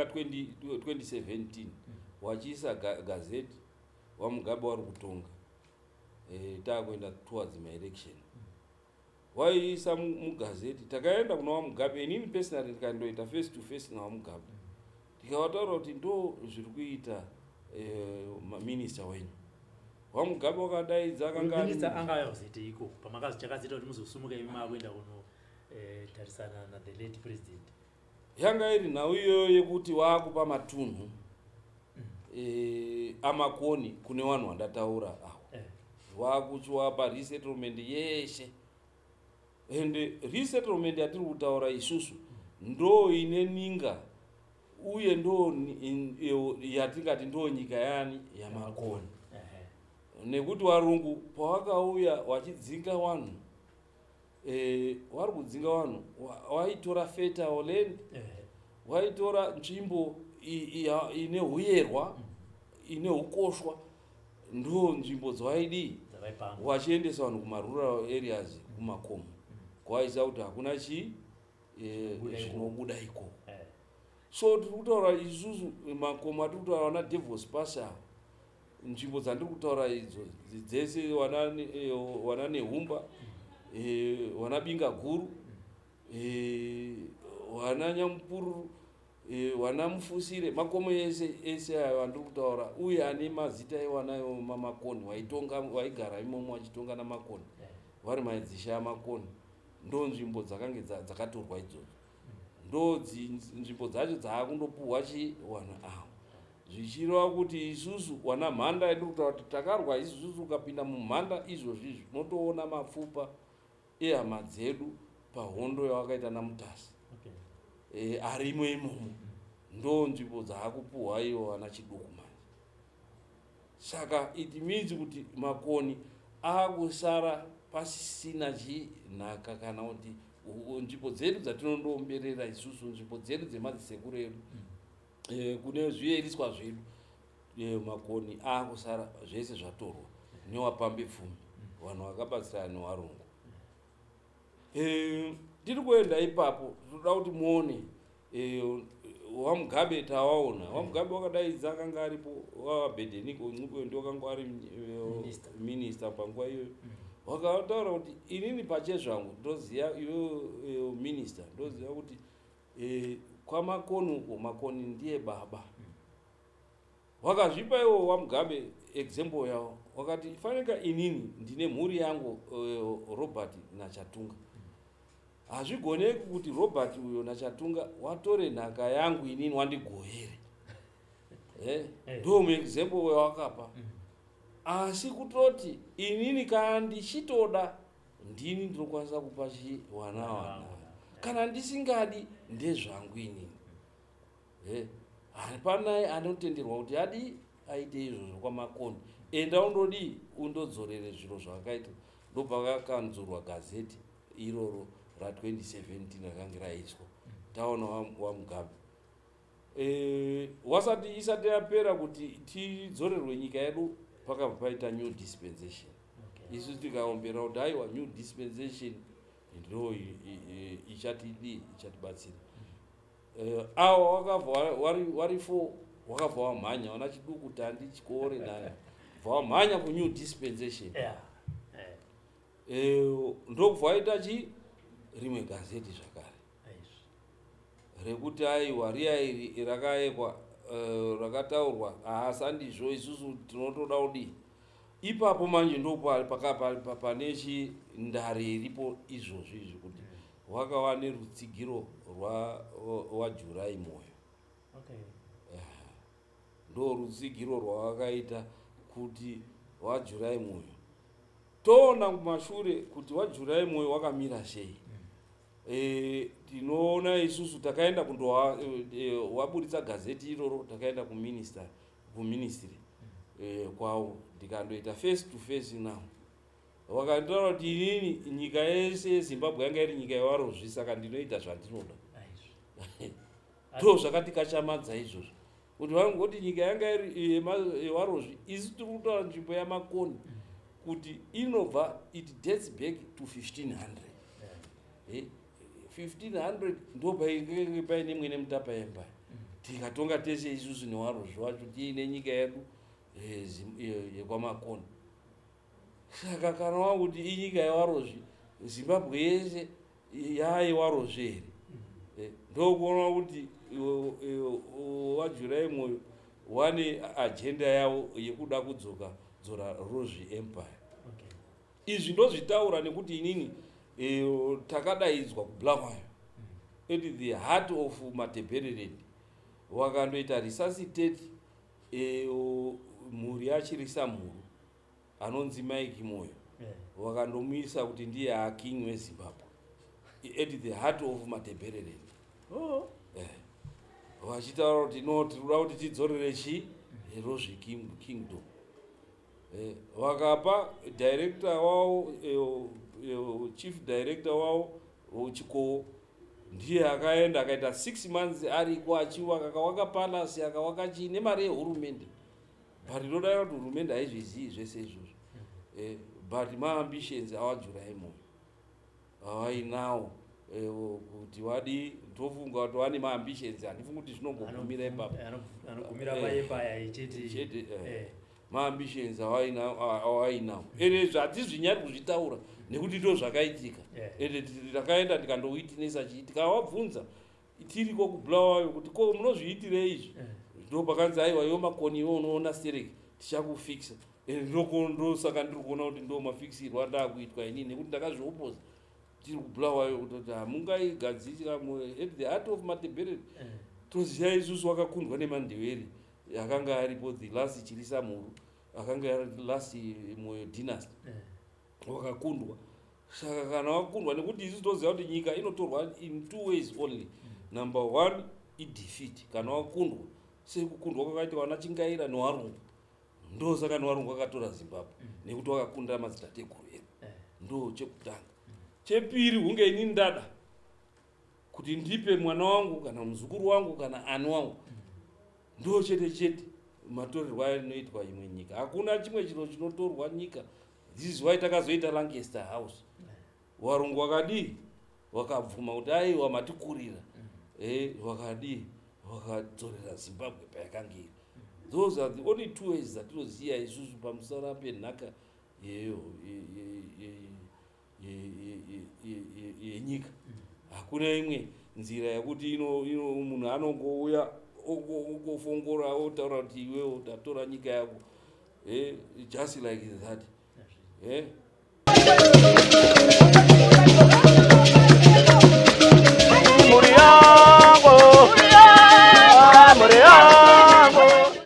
yanga 2017 wachiisa gazeti wamugabe wari kutonga taakuenda towards my election waiisa mugazeti takaenda kuna wamugabe inini personally ndikandoita face to face nawamugabe tikavataura kuti ndo zviri kuita maminista wenyu wamugabe wakadaidza akanga angayozoite iko pamakazi chakazoita kuti muzosumuka imi makuenda kuno tarisana na the late president yanga iri nhau iyoyo yekuti waakupa matunhu amakoni kune vanhu vandataura awo waakuchiwapa resettlement yeshe ende resettlement yatiri kutaura isusu ndo ine ninga uye ndo yatingati ndo nyika yani yamakoni nekuti varungu pavakauya vachidzinga vanhu vari kudzinga vanhu waitora fertile land waitora nzvimbo ine huyerwa ine ukoshwa ndo nzvimbo dzawaidii wachiendesa vanhu kumarural areas kumakomo kwaisa kuti hakuna zvinobuda iko so tiri kutaura isusu makomo atiri kutaura wana devils pasha nzvimbo dzandiri kutaura idzo dzese wana nehumba wana binga guru wana nyamupururu wana mufusire makomo ese ayo andiri kutaura uye ane mazita ewanayo mamakoni waigara imomo wachitonga namakoni vari madzisha amakoni ndo nzvimbo dzakange dzakatorwa idzodzo ndo nzvimbo dzacho dzaakundopuhwa chiwana awo zvichireva kuti isusu wana mhanda yedu kutaura kuti takarwa isusu ukapinda mumhanda izvozvizvi unotoona mapfupa ehama dzedu pahondo yawakaita namutasi arimo imomo ndo nzvimbo dzaakupuhwa iwo wana chiduku manje saka it means kuti makoni akusara pasisina chinhaka kana kuti nzvimbo dzedu dzatinondomberera isusu nzvimbo dzedu dzemadzisekuru edu kune zviyeriswa zvedu makoni akusara zvese zvatorwa newapambe pfumi vanhu vakabatsira nevarungu tiri kuenda ipapo toda kuti muone wamugabe tawaona wamugabe wakadaidza akanga aripo wavabhedheniko ncupe ndo akanga ari minista panguva iyoyo wakataura kuti inini pache zvangu ndoziva iwe minista ndoziva kuti kwamakoni uko makoni ndiye baba wakazvipa iwo wamugabe example yavo wakati fanika inini ndine mhuri yangu Robert nachatunga hazvigoneki kuti Robert uyo nachatunga watore nhaka yangu inini wandigohere ndo muexample wewakapa asi kutoti inini kana ndichitoda ndini ndinokwanisa kupa chiwana kana ndisingadi ndezvangu inini hapana anotenderwa kuti adi aite izvozvo kwamakoni enda undodi undodzorere zviro zvakaita ndopakakanzurwa gazeti iroro ra2017 rakanga raiswa taona wamugabe isati yapera kuti tidzorerwe nyika yedu pakabva paita new dispensation isu tikaombera kuti aiwa new dispensation ndo ichatibatsira avo wakabva wari 4 wakabva wamhanya wana chiduku tandi chikore nayo bva wamhanya kunew dispensation ndobva waita rimwe gazeti zvakare rekuti aiwa riya iri rakaekwa rakataurwa haasandizvo isusu tinotoda kudii ipapo manje ndopane chindare iripo izvozvo izvi kuti wakava nerutsigiro rwajurai moyo ndo rutsigiro rwawakaita kuti wajurai moyo toona kumashure kuti wajurai moyo wakamira sei tinoona isusu takaenda waburitsa gazeti iroro takaenda kuministry kwavo ndikandoita face to face now wakandotaura kuti inini nyika yese yezimbabwe yanga iri nyika yevarozvi saka ndinoita zvandinoda ndo zvakatikachamadza izvozvo kuti vangoti nyika yanga iri yevarozvi isu tiri kutaura nzvimbo yamakoni kuti inobva it dates back to 1500 ndo painge paine mwene mutapa empire tikatonga tese isusu newarozvi wacho tiine nyika yedu yekwamakona. Saka kana wakuti inyika yewarozvi, Zimbabwe yese yayewarozvi here, ndokuona kuti wajurai Moyo wane agenda yavo yekuda kudzora Rozvi Empire. Izvi ndozvitaura nekuti inini takadaidzwa kuBulawayo at the heart of Matabeleland. Wakandoita resuscitate mhuri yachirisa mhuru anonzi Mike Moyo, wakandomuisa kuti ndiye aking weZimbabwe at the heart of Matabeleland. Vachitaura kuti no, tinoda kuti tidzorere Rozvi Kingdom. Wakapa director wao, chief director wao Chikowo, ndiye akaenda akaita 6 months ariko achivaka, akawaka palace, akawaka chii nemari yehurumende. But ndoda kuti hurumende haizvizivi zvese izvozvo. But maambitions awajurai Moyo avainawo kuti wadi tofunga kuti wane maambitions, handifungi kuti zvinongogumira ipapo, anogumira paempire ichiti maambitions awainawo. Ere hatizvinyari kuzvitaura nekuti ndo zvakaitika. Takaenda tikandowitnessa chii, tikavabvunza tiriko kuBulawayo kuti ko munozviitirei izvi, ndo pakanzi aiwa iwo makoni iwo unoona stereki tichakufixa. Ndosaka ndiri kuona kuti ndo mafixirwo andakuitwa inini, nekuti ndakazviopoza tiri kuBulawayo kuti hamungaigadzirira at the heart of Matabeleland. Toziva isusu wakakundwa neMandebele akanga aripo, the last chirisa mhuru akanga ari last Moyo dynasty, wakakundwa. Saka kana wakundwa, nekuti isusu toziva kuti nyika inotorwa in 2 ways only. Number 1 idefeat, kana wakundwa sekukundwa kwakaita wana Chingaira newarungu. Ndo saka newarungu akatora Zimbabwe nekuti wakakunda madzitateguru edu. Ndo chekutanga. Chepiri, hunge inini ndada kuti ndipe mwana wangu kana muzukuru wangu kana ani wangu, ndo chete matorerwa anoitwa imwe nyika. Hakuna chimwe chiro chinotorwa nyika. This is why takazoita Lancaster House. Warungu wakadii, wakabvuma kuti aiwa matikurira, wakadzorera Zimbabwe payakanga iri. Those are the only 2 ways dzatinoziva isusu pamusoro penhaka yenyika. Hakuna imwe nzira yekuti munhu anongouya ogofongora otaura kuti iwewe utatora nyika yako, just like that.